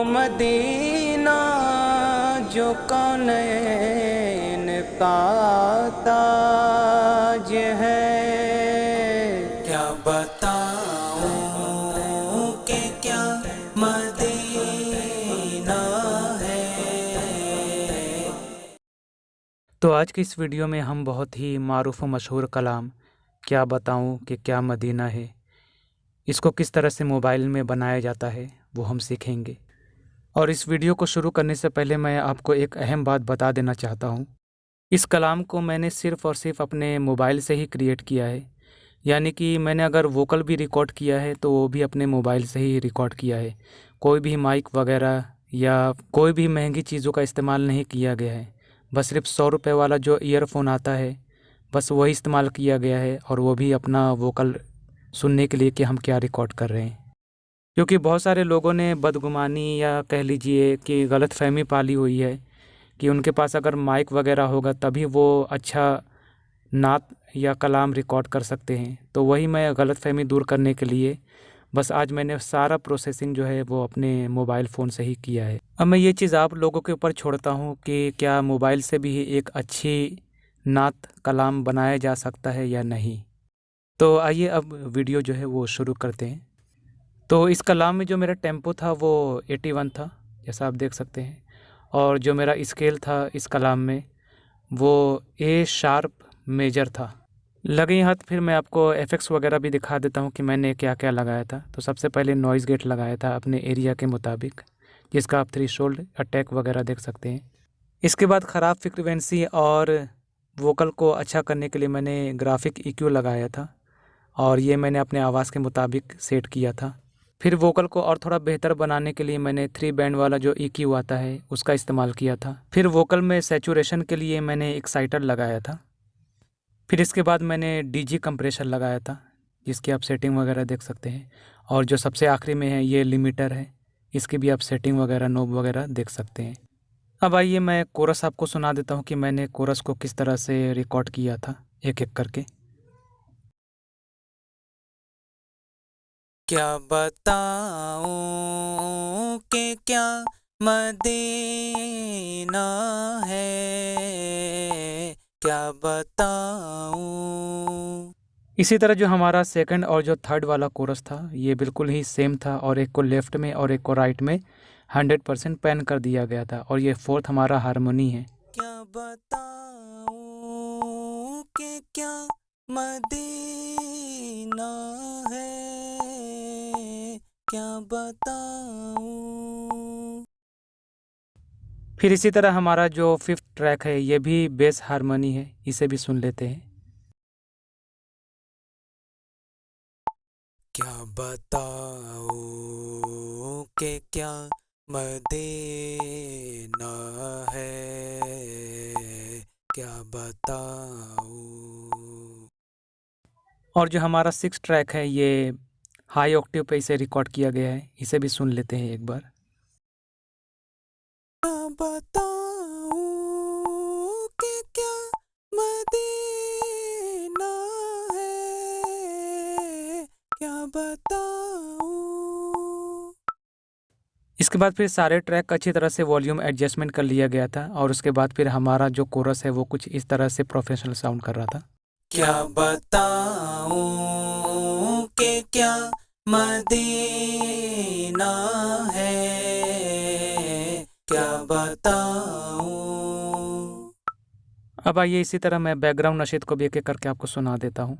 Medina जो कौनैन का ताज है। क्या बताऊं कि क्या मदीना है। तो आज की इस वीडियो में हम बहुत ही मारूफ व मशहूर कलाम क्या बताऊं कि क्या मदीना है, इसको किस तरह से मोबाइल में बनाया जाता है वो हम सीखेंगे। और इस वीडियो को शुरू करने से पहले मैं आपको एक अहम बात बता देना चाहता हूं। इस कलाम को मैंने सिर्फ़ और सिर्फ अपने मोबाइल से ही क्रिएट किया है, यानी कि मैंने अगर वोकल भी रिकॉर्ड किया है तो वो भी अपने मोबाइल से ही रिकॉर्ड किया है। कोई भी माइक वगैरह या कोई भी महंगी चीज़ों का इस्तेमाल नहीं किया गया है। बस सिर्फ 100 रुपये वाला जो ईयरफोन आता है बस वही इस्तेमाल किया गया है, और वो भी अपना वोकल सुनने के लिए कि हम क्या रिकॉर्ड कर रहे हैं। क्योंकि बहुत सारे लोगों ने बदगुमानी या कह लीजिए कि गलतफ़हमी पाली हुई है कि उनके पास अगर माइक वगैरह होगा तभी वो अच्छा नात या कलाम रिकॉर्ड कर सकते हैं। तो वही मैं गलतफ़हमी दूर करने के लिए बस आज मैंने सारा प्रोसेसिंग जो है वो अपने मोबाइल फ़ोन से ही किया है। अब मैं ये चीज़ आप लोगों के ऊपर छोड़ता हूँ कि क्या मोबाइल से भी एक अच्छी नात कलाम बनाया जा सकता है या नहीं। तो आइए अब वीडियो जो है वो शुरू करते हैं। तो इस कलाम में जो मेरा टेम्पो था वो 81 था, जैसा आप देख सकते हैं। और जो मेरा स्केल था इस कलाम में वो ए शार्प मेजर था। लगे हाथ फिर मैं आपको एफेक्ट्स वगैरह भी दिखा देता हूँ कि मैंने क्या क्या लगाया था। तो सबसे पहले नॉइज़ गेट लगाया था अपने एरिया के मुताबिक, जिसका आप थ्रेशोल्ड अटैक वगैरह देख सकते हैं। इसके बाद ख़राब फ्रीक्वेंसी और वोकल को अच्छा करने के लिए मैंने ग्राफिक EQ लगाया था, और ये मैंने अपने आवाज़ के मुताबिक सेट किया था। फिर वोकल को और थोड़ा बेहतर बनाने के लिए मैंने 3 बैंड वाला जो EQ आता है उसका इस्तेमाल किया था। फिर वोकल में सैचुरेशन के लिए मैंने एक्साइटर लगाया था। फिर इसके बाद मैंने DG कंप्रेशर लगाया था, जिसकी आप सेटिंग वगैरह देख सकते हैं। और जो सबसे आखिरी में है ये लिमिटर है, इसकी भी आप सेटिंग वगैरह नोब वगैरह देख सकते हैं। अब आइए मैं कोरस आपको सुना देता हूँ कि मैंने कोरस को किस तरह से रिकॉर्ड किया था एक एक करके। क्या बताऊं कि क्या मदीना है। क्या बताऊं। इसी तरह जो हमारा सेकंड और जो थर्ड वाला कोरस था ये बिल्कुल ही सेम था, और एक को लेफ़्ट में और एक को राइट में 100% पैन कर दिया गया था। और ये फोर्थ हमारा हारमोनी है। क्या बताऊं कि क्या मदीना है। क्या बताऊं। फिर इसी तरह हमारा जो फिफ्थ ट्रैक है ये भी बेस हारमोनी है, इसे भी सुन लेते हैं। क्या बताऊं कि क्या मदीना है। क्या बताऊं। और जो हमारा सिक्स ट्रैक है ये हाई ऑक्टेव पे इसे रिकॉर्ड किया गया है, इसे भी सुन लेते हैं एक बार। क्या बताऊं कि क्या मदीना है। क्या बताऊं। इसके बाद फिर सारे ट्रैक अच्छी तरह से वॉल्यूम एडजस्टमेंट कर लिया गया था, और उसके बाद फिर हमारा जो कोरस है वो कुछ इस तरह से प्रोफेशनल साउंड कर रहा था। क्या बताऊं कि क्या मदीना है। क्या बताऊं। अब आइए इसी तरह मैं बैकग्राउंड नशीद को भी एक एक करके आपको सुना देता हूँ।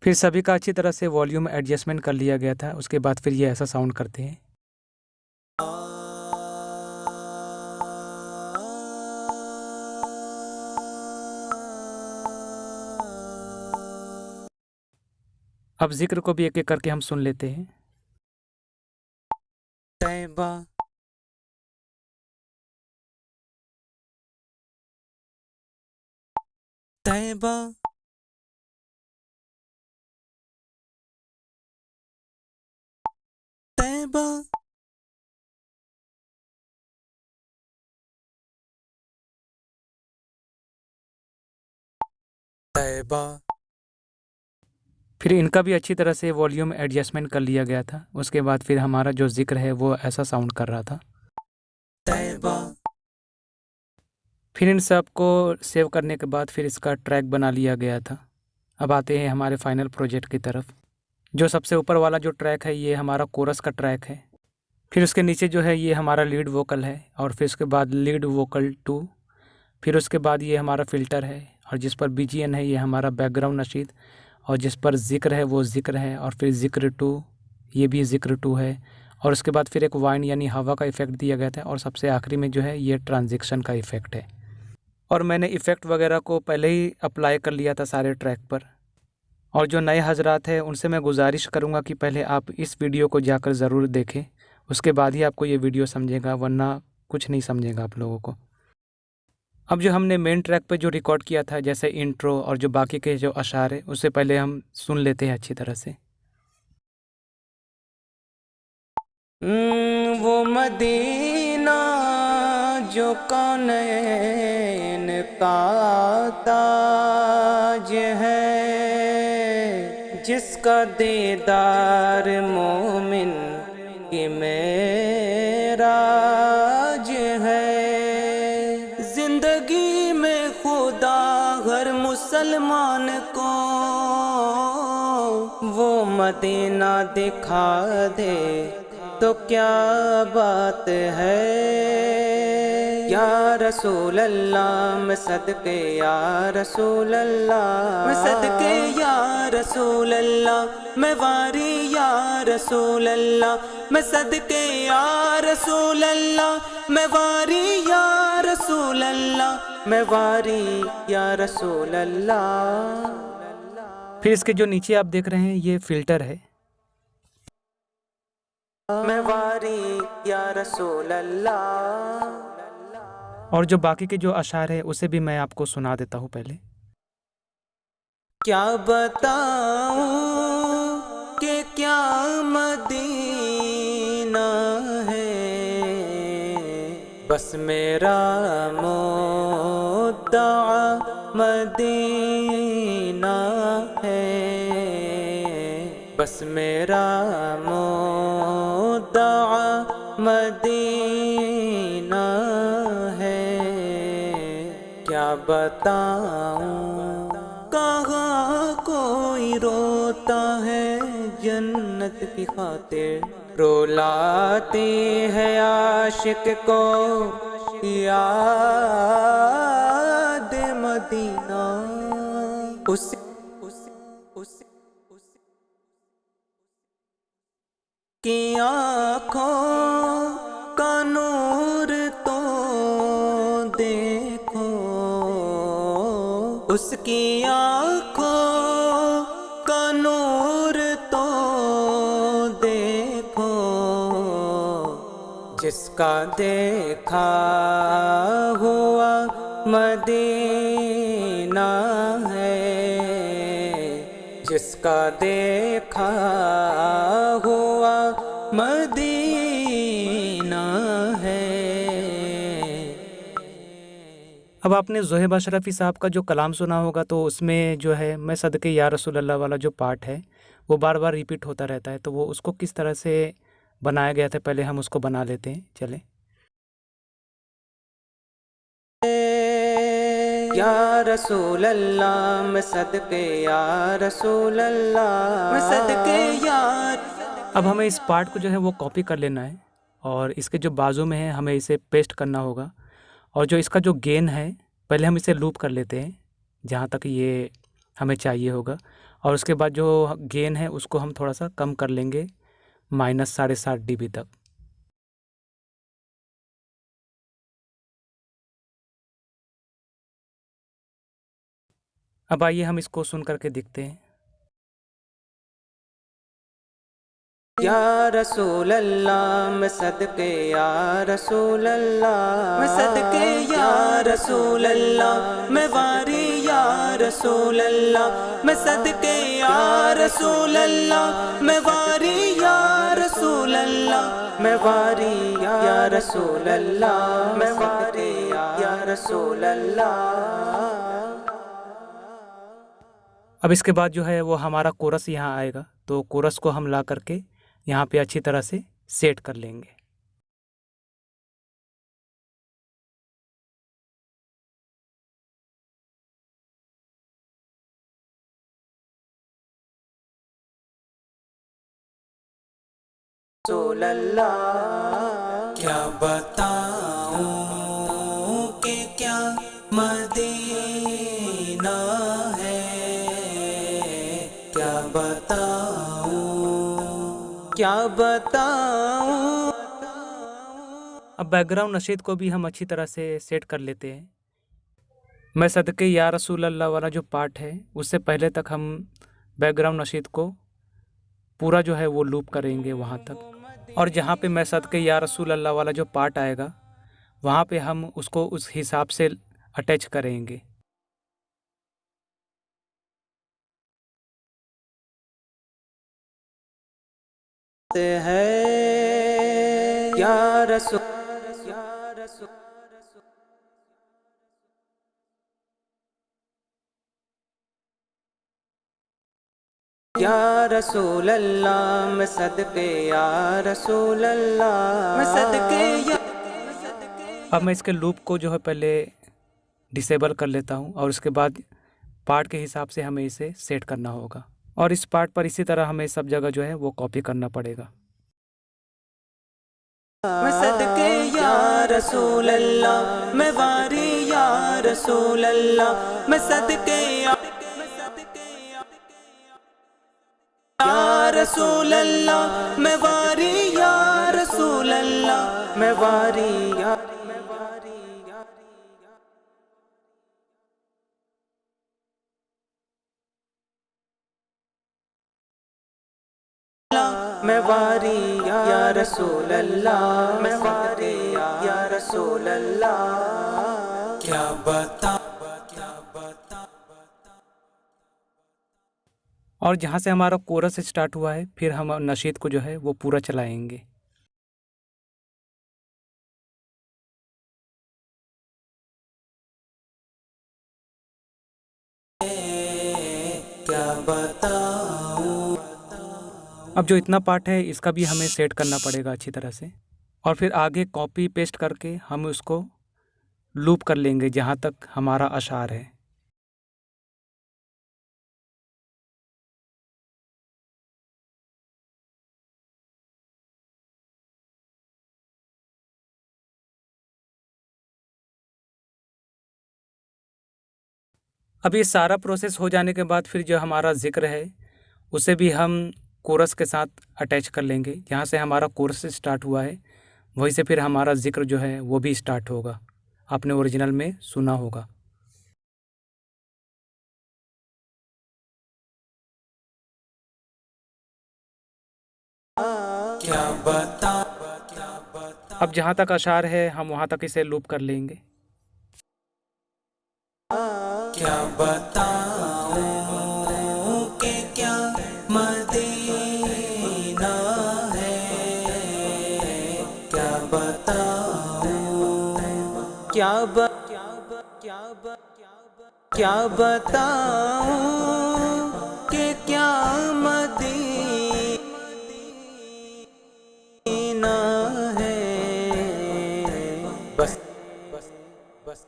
फिर सभी का अच्छी तरह से वॉल्यूम एडजस्टमेंट कर लिया गया था। उसके बाद फिर ये ऐसा साउंड करते हैं। अब जिक्र को भी एक एक करके हम सुन लेते हैं। तैबा तैबा तैबा तैबा। फिर इनका भी अच्छी तरह से वॉल्यूम एडजस्टमेंट कर लिया गया था। उसके बाद फिर हमारा जो जिक्र है वो ऐसा साउंड कर रहा था। तैबा फिर इन सब को सेव करने के बाद फिर इसका ट्रैक बना लिया गया था। अब आते हैं हमारे फाइनल प्रोजेक्ट की तरफ। जो सबसे ऊपर वाला जो ट्रैक है ये हमारा कोरस का ट्रैक है। फिर उसके नीचे जो है ये हमारा लीड वोकल है, और फिर उसके बाद लीड वोकल 2। फिर उसके बाद ये हमारा फ़िल्टर है, और जिस पर बीजीएन है ये हमारा बैकग्राउंड नशीद, और जिस पर ज़िक्र है वो ज़िक्र है, और फिर ज़िक्र 2, ये भी ज़िक्र 2 है। और उसके बाद फिर एक वाइन यानी हवा का इफ़ेक्ट दिया गया था, और सबसे आखिरी में जो है ये ट्रांजिशन का इफ़ेक्ट है। और मैंने इफ़ेक्ट वगैरह को पहले ही अप्लाई कर लिया था सारे ट्रैक पर। और जो नए हजरात हैं उनसे मैं गुजारिश करूँगा कि पहले आप इस वीडियो को जाकर ज़रूर देखें, उसके बाद ही आपको ये वीडियो समझेगा, वरना कुछ नहीं समझेगा आप लोगों को। अब जो हमने मेन ट्रैक पे जो रिकॉर्ड किया था, जैसे इंट्रो और जो बाकी के जो अशार है, उससे पहले हम सुन लेते हैं अच्छी तरह से। वो मदीना जो कौनैन का ताज है, जिसका दीदार मोमिन की मेराज है। जिंदगी में खुदा हर मुसलमान को वो मदीना दिखा दे तो क्या बात है। या रसूल अल्लाह मैं सदके या रसूल अल्लाह मैं सदके या रसूल अल्लाह मैं वारी या रसूल अल्लाह मैं सदके या रसूल अल्लाह मैं वारी या रसूल अल्लाह मैं वारी या रसूल अल्लाह। फिर इसके जो नीचे आप देख रहे हैं ये फ़िल्टर है। मैं वारी या रसूल अल्लाह। और जो बाकी के जो अशार है उसे भी मैं आपको सुना देता हूँ पहले। क्या बताऊं कि क्या मदीना है, बस मेरा मुद्दा मदीना है। बस मेरा मुद्दा मदीना है। क्या बताऊं कहाँ कोई रोता है जन्नत की खातिर, रुलाती है आशिक को याद मदीना। उस की आँखों का नूर तो देखो, उसकी आँखों का नूर तो देखो। जिसका देखा हुआ मदीना है, जिसका देखा हुआ मदीना है। अब आपने ज़ोहेब अशरफ़ी साहब का जो कलाम सुना होगा, तो उसमें जो है मैं सदके या रसूल अल्लाह वाला जो पार्ट है वो बार बार रिपीट होता रहता है। तो वो उसको किस तरह से बनाया गया था पहले हम उसको बना लेते हैं, चलें। या रसूल अल्लाह मैं सदके या रसूल अल्लाह मैं सदके या। अब हमें इस पार्ट को जो है वो कॉपी कर लेना है, और इसके जो बाजू में है हमें इसे पेस्ट करना होगा। और जो इसका जो गेन है पहले हम इसे लूप कर लेते हैं जहाँ तक ये हमें चाहिए होगा, और उसके बाद जो गेन है उसको हम थोड़ा सा कम कर लेंगे -7.5 dB तक। अब आइए हम इसको सुन करके देखते हैं। या रसूल अल्लाह मैं सदके या रसूल अल्लाह मैं सदके या रसूल अल्लाह मैं वारी या रसूल अल्लाह मैं सदके या रसूल अल्लाह मैं वारी या रसूल अल्लाह मैं वारी या रसूल अल्लाह मैं वारी या रसूल अल्लाह। अब इसके बाद जो है वो हमारा कोरस यहाँ आएगा, तो कोरस को हम ला करके यहाँ पे अच्छी तरह से सेट कर लेंगे। रसूल अल्लाह क्या बताऊं कि क्या मदीना है, क्या बताऊं क्या बताऊं। अब बैकग्राउंड नशीद को भी हम अच्छी तरह से सेट कर लेते हैं। मैं सदके या रसूल अल्लाह वाला जो पार्ट है उससे पहले तक हम बैकग्राउंड नशीद को पूरा जो है वो लूप करेंगे वहाँ तक, और जहाँ पे मैं सदके या रसूल अल्लाह वाला जो पार्ट आएगा वहाँ पे हम उसको उस हिसाब से अटैच करेंगे। है या रसूल या रसूल या रसूल अल्लाह मैं सदके या रसूल अल्लाह मैं सदके या। अब मैं इसके लूप को जो है पहले डिसेबल कर लेता हूँ और उसके बाद पार्ट के हिसाब से हमें इसे सेट करना होगा, और इस पार्ट पर इसी तरह हमें सब जगह जो है वो कॉपी करना पड़ेगा। मैं सदके या रसूल अल्लाह मैं वारी या रसूल अल्लाह मैं सदके या रसूल अल्लाह मैं वारी या रसूल अल्लाह मैं वारी या मैं वारी या रसूल अल्लाह मैं वारी या रसूल अल्लाह क्या बता। और जहाँ से हमारा कोरस स्टार्ट हुआ है फिर हम नशीद को जो है वो पूरा चलाएंगे। क्या बताऊं। अब जो इतना पार्ट है इसका भी हमें सेट करना पड़ेगा अच्छी तरह से, और फिर आगे कॉपी पेस्ट करके हम उसको लूप कर लेंगे जहाँ तक हमारा अशार है। अब ये सारा प्रोसेस हो जाने के बाद फिर जो हमारा ज़िक्र है उसे भी हम कोरस के साथ अटैच कर लेंगे। जहाँ से हमारा कोरस स्टार्ट हुआ है वहीं से फिर हमारा ज़िक्र जो है वो भी स्टार्ट होगा। आपने ओरिजिनल में सुना होगा। क्या बता। अब जहाँ तक अशार है हम वहाँ तक इसे लूप कर लेंगे। क्या बताऊं कि क्या मदीना है, क्या बताऊं क्या क्या बताऊं कि क्या मदीना है। बस बस बस बस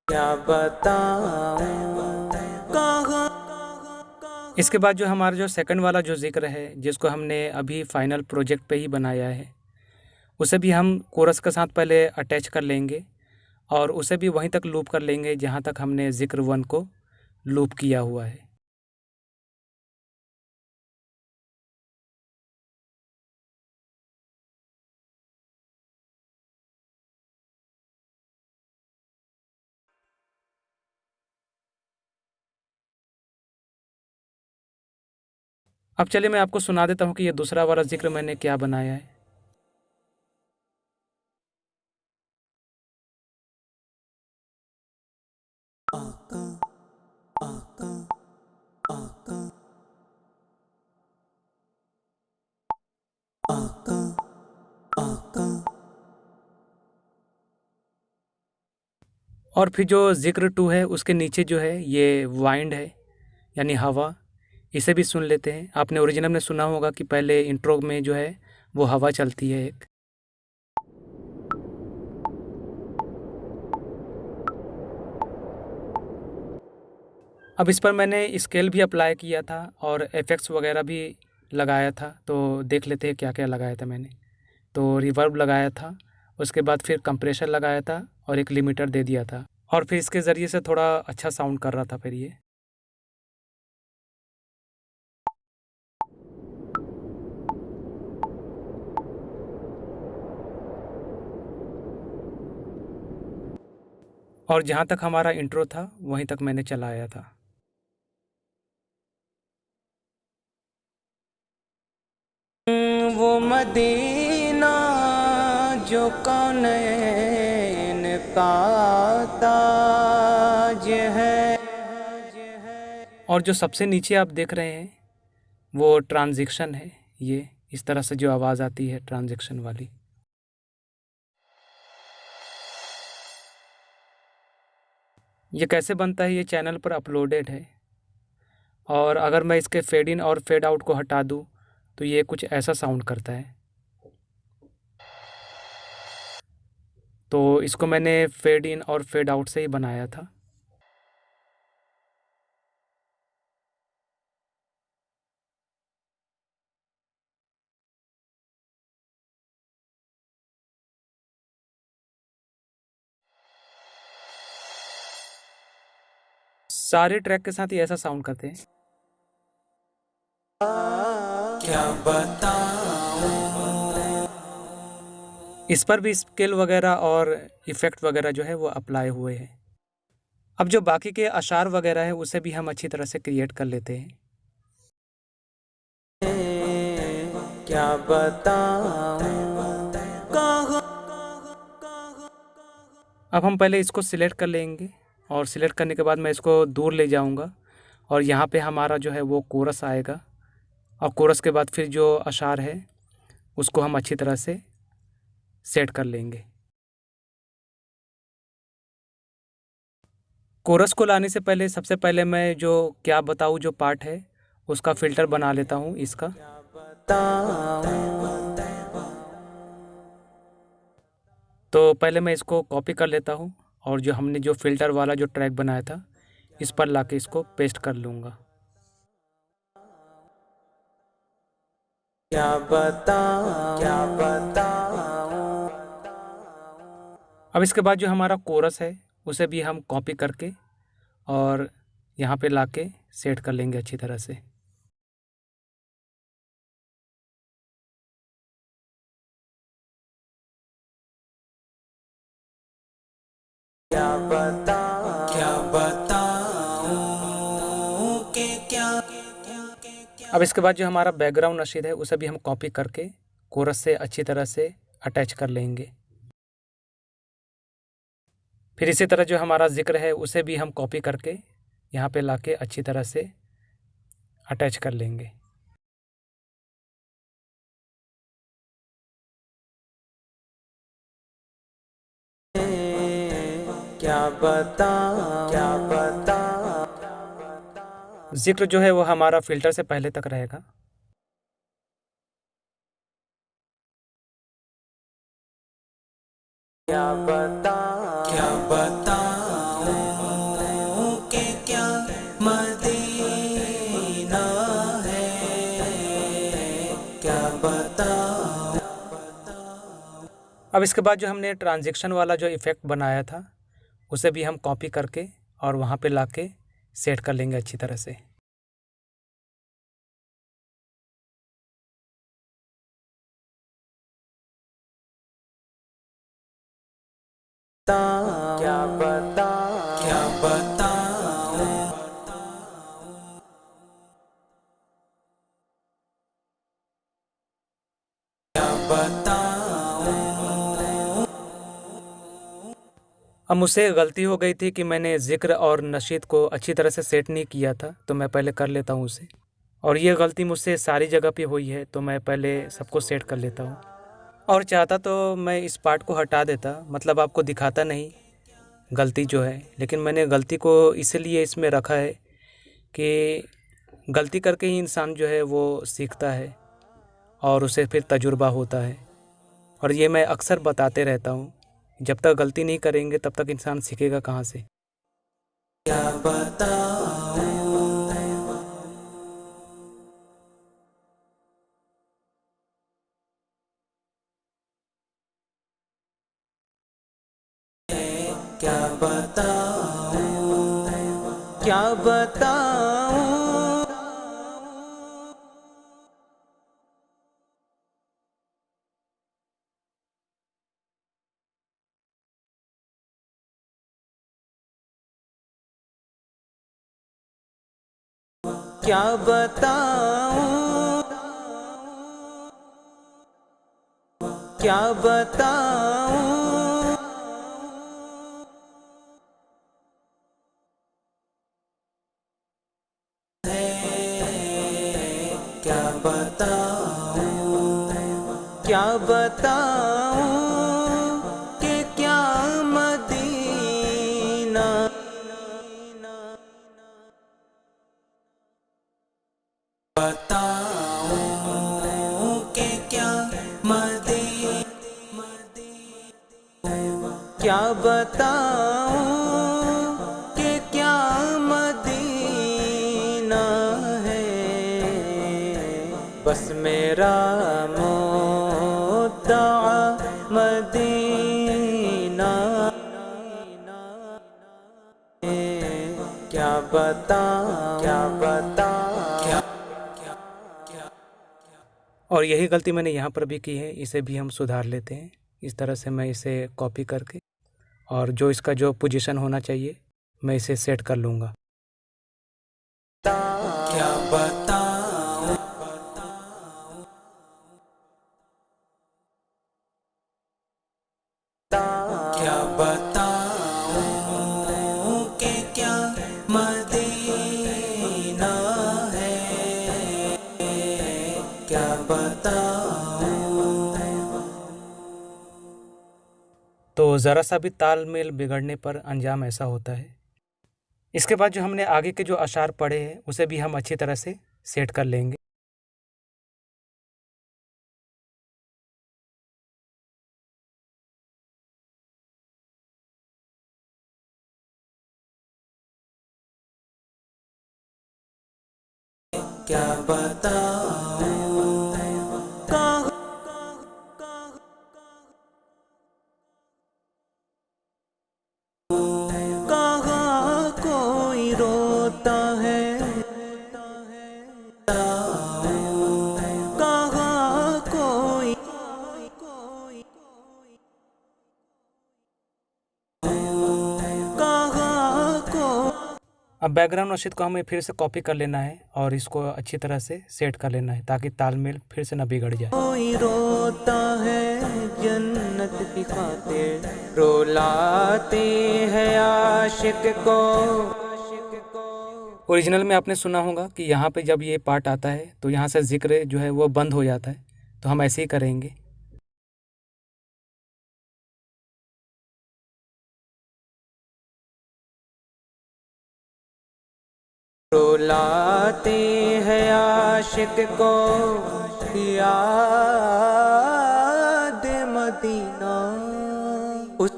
क्या बताऊं कहाँ। इसके बाद जो हमारा जो सेकंड वाला जो ज़िक्र है जिसको हमने अभी फाइनल प्रोजेक्ट पे ही बनाया है उसे भी हम कोरस के साथ पहले अटैच कर लेंगे और उसे भी वहीं तक लूप कर लेंगे जहाँ तक हमने ज़िक्र 1 को लूप किया हुआ है। अब चलिए मैं आपको सुना देता हूँ कि ये दूसरा वाला जिक्र मैंने क्या बनाया है। आका आका आका आका आका। और फिर जो जिक्र 2 है उसके नीचे जो है ये वाइंड है, यानी हवा। इसे भी सुन लेते हैं। आपने ओरिजिनल में सुना होगा कि पहले इंट्रो में जो है वो हवा चलती है एक। अब इस पर मैंने स्केल भी अप्लाई किया था और इफेक्ट्स वगैरह भी लगाया था, तो देख लेते हैं क्या क्या लगाया था मैंने। तो रिवर्ब लगाया था, उसके बाद फिर कंप्रेशर लगाया था और एक लिमिटर दे दिया था, और फिर इसके ज़रिए से थोड़ा अच्छा साउंड कर रहा था फिर ये। और जहाँ तक हमारा इंट्रो था वहीं तक मैंने चलाया था। वो मदीना जो कौनैन का ताज है। और जो सबसे नीचे आप देख रहे हैं वो ट्रांजिशन है। ये इस तरह से जो आवाज़ आती है ट्रांजिशन वाली। ये कैसे बनता है ये चैनल पर अपलोडेड है। और अगर मैं इसके फेड इन और फेड आउट को हटा दूँ तो ये कुछ ऐसा साउंड करता है। तो इसको मैंने फेड इन और फेड आउट से ही बनाया था। सारे ट्रैक के साथ ही ऐसा साउंड करते हैं। क्या बताऊं। इस पर भी स्केल वगैरह और इफ़ेक्ट वगैरह जो है वो अप्लाई हुए हैं। अब जो बाकी के अशार वगैरह है उसे भी हम अच्छी तरह से क्रिएट कर लेते हैं। क्या बताऊं। अब हम पहले इसको सिलेक्ट कर लेंगे और सिलेक्ट करने के बाद मैं इसको दूर ले जाऊंगा और यहाँ पे हमारा जो है वो कोरस आएगा। और कोरस के बाद फिर जो अशार है उसको हम अच्छी तरह से सेट कर लेंगे। कोरस को लाने से पहले सबसे पहले मैं जो क्या बताऊँ जो पार्ट है उसका फ़िल्टर बना लेता हूँ इसका। तो पहले मैं इसको कॉपी कर लेता हूँ और जो हमने जो फ़िल्टर वाला जो ट्रैक बनाया था इस पर लाके इसको पेस्ट कर लूँगा। क्या बताऊं। क्या बताऊं। अब इसके बाद जो हमारा कोरस है उसे भी हम कॉपी करके और यहाँ पे लाके सेट कर लेंगे अच्छी तरह से। क्या बताऊं। क्या बताऊं कि क्या। अब इसके बाद जो हमारा बैकग्राउंड नशीद है उसे भी हम कॉपी करके कोरस से अच्छी तरह से अटैच कर लेंगे। फिर इसी तरह जो हमारा जिक्र है उसे भी हम कॉपी करके यहाँ पे लाके अच्छी तरह से अटैच कर लेंगे। क्या बताऊं। क्या बताऊं। जिक्र जो है वो हमारा फ़िल्टर से पहले तक रहेगा। क्या बताऊं। क्या बताऊं कि क्या मदीना है। क्या बताऊं। अब इसके बाद जो हमने ट्रांजैक्शन वाला जो इफ़ेक्ट बनाया था उसे भी हम कॉपी करके और वहाँ पे लाके सेट कर लेंगे अच्छी तरह से। क्या बताऊं। क्या बताऊं। बताऊं। अब मुझसे गलती हो गई थी कि मैंने ज़िक्र और नशीद को अच्छी तरह से सेट नहीं किया था, तो मैं पहले कर लेता हूँ उसे। और ये गलती मुझसे सारी जगह पे हुई है, तो मैं पहले सबको सेट कर लेता हूँ। और चाहता तो मैं इस पार्ट को हटा देता, मतलब आपको दिखाता नहीं गलती जो है, लेकिन मैंने गलती को इसलिए इसमें रखा है कि गलती करके ही इंसान जो है वो सीखता है और उसे फिर तजुर्बा होता है। और ये मैं अक्सर बताते रहता हूँ, जब तक गलती नहीं करेंगे तब तक इंसान सीखेगा कहाँ से। क्या बताऊं। क्या बताऊं। क्या बताऊं। क्या बताऊं। क्या बताऊं। क्या बताऊं। क्या बताऊं कि क्या मदीना। बताऊं कि क्या मदीना। क्या बताऊं कि क्या मदीना है। बस मेरा मुद्दा मदीना है। क्या बताऊं। क्या बताऊं। क्या और यही गलती मैंने यहाँ पर भी की है, इसे भी हम सुधार लेते हैं। इस तरह से मैं इसे कॉपी करके और जो इसका जो पोजीशन होना चाहिए मैं इसे सेट कर लूँगा। क्या बताऊं। क्या बताऊं कि क्या मदीना है। क्या बताऊं। तो ज़रा सा भी तालमेल बिगड़ने पर अंजाम ऐसा होता है। इसके बाद जो हमने आगे के जो अशार पढ़े हैं उसे भी हम अच्छी तरह से सेट कर लेंगे। क्या बताऊं। कहाँ कहाँ कोई रोता है। कहाँ कोई कहाँ को अब बैकग्राउंड नशीद को हमें फिर से कॉपी कर लेना है और इसको अच्छी तरह से सेट कर लेना है ताकि तालमेल फिर से न बिगड़ जाए। कोई रोता है जन्नत की खातिर। रुलाते हैं आशिक को। ओरिजिनल में आपने सुना होगा कि यहाँ पे जब ये पार्ट आता है तो यहाँ से जिक्र जो है वो बंद हो जाता है, तो हम ऐसे ही करेंगे। रुलाते हैं आशिक को याद मदीना। उस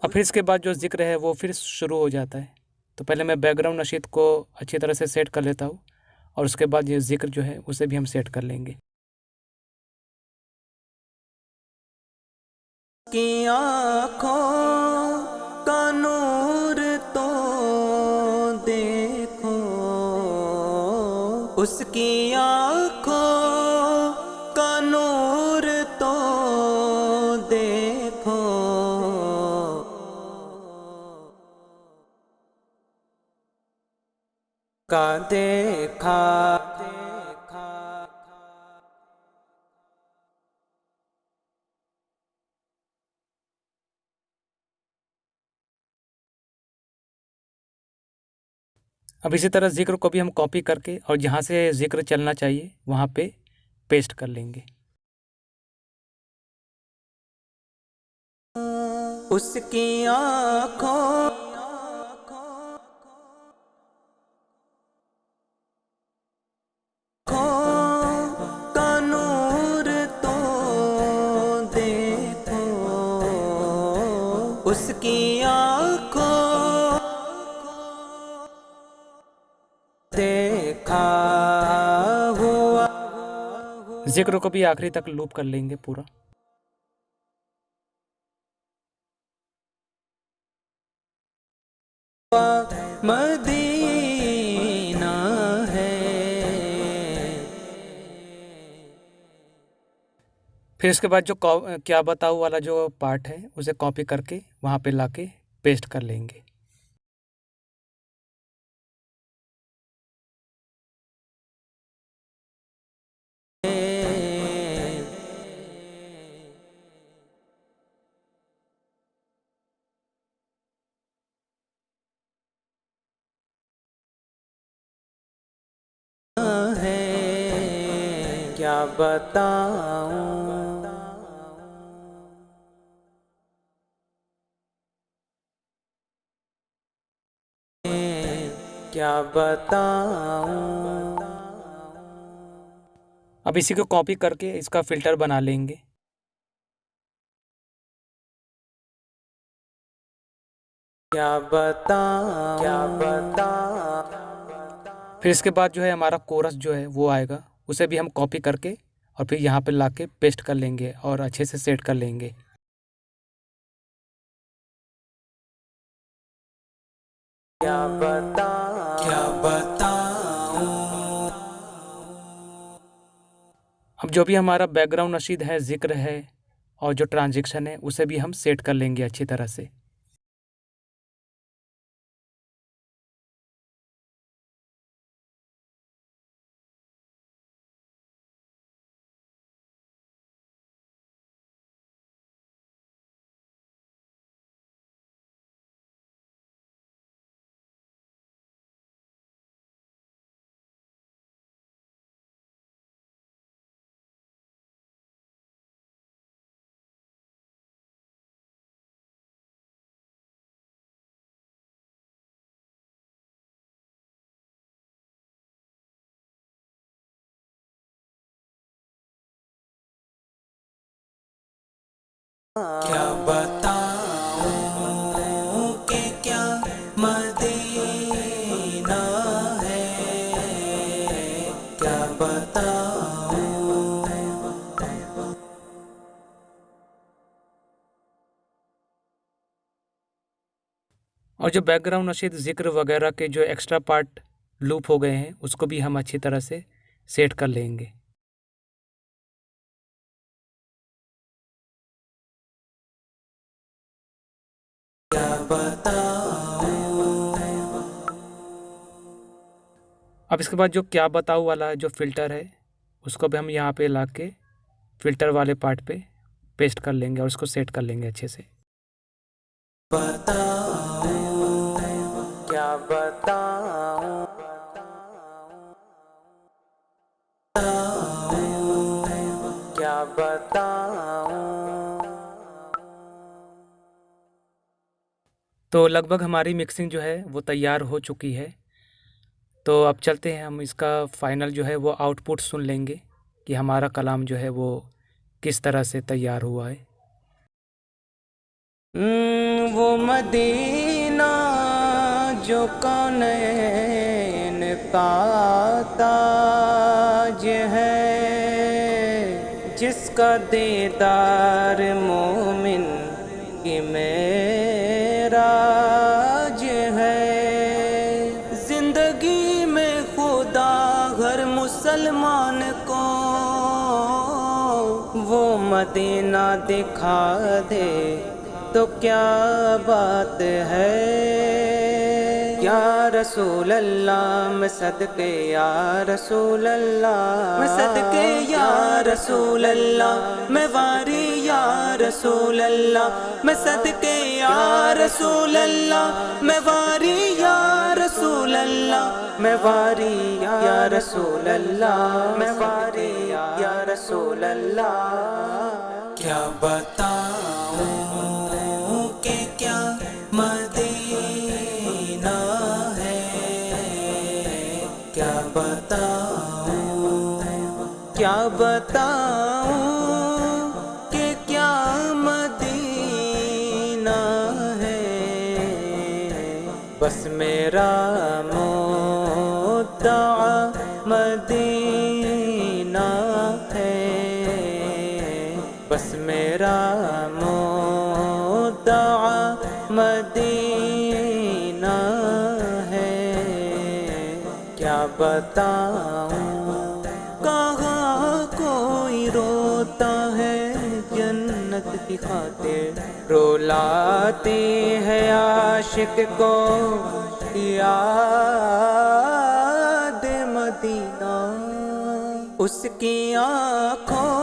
और फिर इसके बाद जो जिक्र है वो फिर शुरू हो जाता है। तो पहले मैं बैकग्राउंड नशीद को अच्छी तरह से सेट कर लेता हूँ और उसके बाद ये जिक्र जो है उसे भी हम सेट कर लेंगे। की आँखों का नूर तो देखो। उसकी आँखों का नूर तो देखो। का देखा अब इसी तरह ज़िक्र को भी हम कॉपी करके और जहाँ से ज़िक्र चलना चाहिए वहाँ पे पेस्ट कर लेंगे। उसकी आँखों का नूर तो देखो, उसकी आँखों देखा हुआ। ज़िक्र को भी आखिरी तक लूप कर लेंगे पूरा। मदीना है। फिर इसके बाद जो क्या बताऊँ वाला जो पार्ट है उसे कॉपी करके वहाँ पे लाके पेस्ट कर लेंगे। है क्या बताऊं, क्या बताऊं। अब इसी को कॉपी करके इसका फ़िल्टर बना लेंगे। क्या बताऊं, क्या बताऊं। फिर इसके बाद जो है हमारा कोरस जो है वो आएगा, उसे भी हम कॉपी करके और फिर यहाँ पे लाके पेस्ट कर लेंगे और अच्छे से सेट कर लेंगे। क्या बताऊं, क्या बताऊं। अब जो भी हमारा बैकग्राउंड नशीद है, ज़िक्र है और जो ट्रांजेक्शन है उसे भी हम सेट कर लेंगे अच्छी तरह से। क्या बताऊं कि क्या मदीना है, क्या बताऊं। और जो बैकग्राउंड नशीद ज़िक्र वगैरह के जो एक्स्ट्रा पार्ट लूप हो गए हैं उसको भी हम अच्छी तरह से सेट कर लेंगे। क्या बताऊं। अब इसके बाद जो क्या बताऊँ वाला जो फ़िल्टर है उसको भी हम यहाँ पे लाके फ़िल्टर वाले पार्ट पे पेस्ट कर लेंगे और उसको सेट कर लेंगे अच्छे से। बताऊं, क्या बताऊं, क्या बताऊं। तो लगभग हमारी मिक्सिंग जो है वो तैयार हो चुकी है। तो अब चलते हैं हम इसका फ़ाइनल जो है वो आउटपुट सुन लेंगे कि हमारा कलाम जो है वो किस तरह से तैयार हुआ है। वो मदीना जो कौनैन का ताज है, जिसका दीदार मोमिन की मेराज है। जिंदगी में खुदा हर मुसलमान को वो मदीना दिखा दे तो क्या बात है। या रसूल अल्लाह मैं सदके या रसूल अल्लाह मैं सदके या रसूल अल्लाह मैं वारी या रसूल अल्लाह मैं सदके या रसूल अल्लाह मैं वारी या रसूल अल्लाह मैं वारी या रसूल अल्लाह मैं वारी या रसूल अल्लाह। क्या बताऊं कि क्या मदीना है, क्या बताऊं कि क्या मदीना है। बस मेरा मुद्दा मदीना है, बस मेरा मुद्दा मदीना है। क्या बताऊं कहाँ कोई रोता है जन्नत की खातिर, रुलाती है आशिक को याद मदीना। उसकी आँखों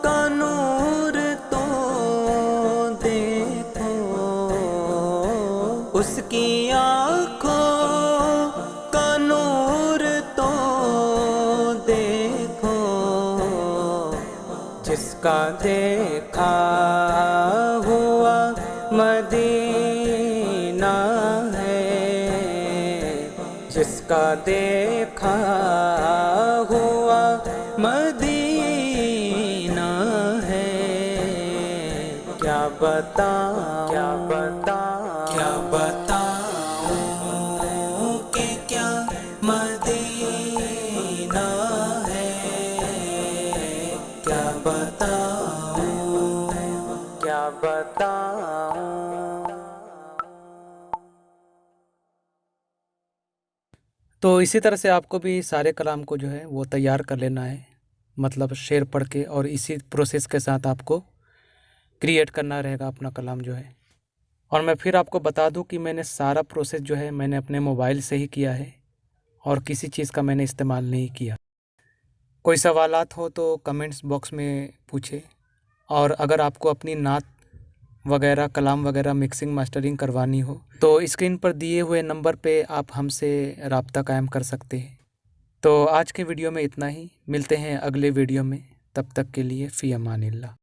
का नूर तो देखो, उसकी आँखों का नूर तो देखो। जिसका देखा हुआ मदीना है, जिसका देखा हुआ मदीना है। क्या बताऊं कि क्या मदीना है, क्या बताऊं। तो इसी तरह से आपको भी सारे कलाम को जो है वो तैयार कर लेना है, मतलब शेर पढ़ के, और इसी प्रोसेस के साथ आपको क्रिएट करना रहेगा अपना कलाम जो है। और मैं फिर आपको बता दूं कि मैंने सारा प्रोसेस जो है मैंने अपने मोबाइल से ही किया है और किसी चीज़ का मैंने इस्तेमाल नहीं किया। कोई सवालात हो तो कमेंट्स बॉक्स में पूछे, और अगर आपको अपनी नात वगैरह कलाम वगैरह मिक्सिंग मास्टरिंग करवानी हो तो स्क्रीन पर दिए हुए नंबर पे आप हमसे रब्ता कायम कर सकते हैं। तो आज के वीडियो में इतना ही, मिलते हैं अगले वीडियो में, तब तक के लिए फ़ी अमानिल्लाह।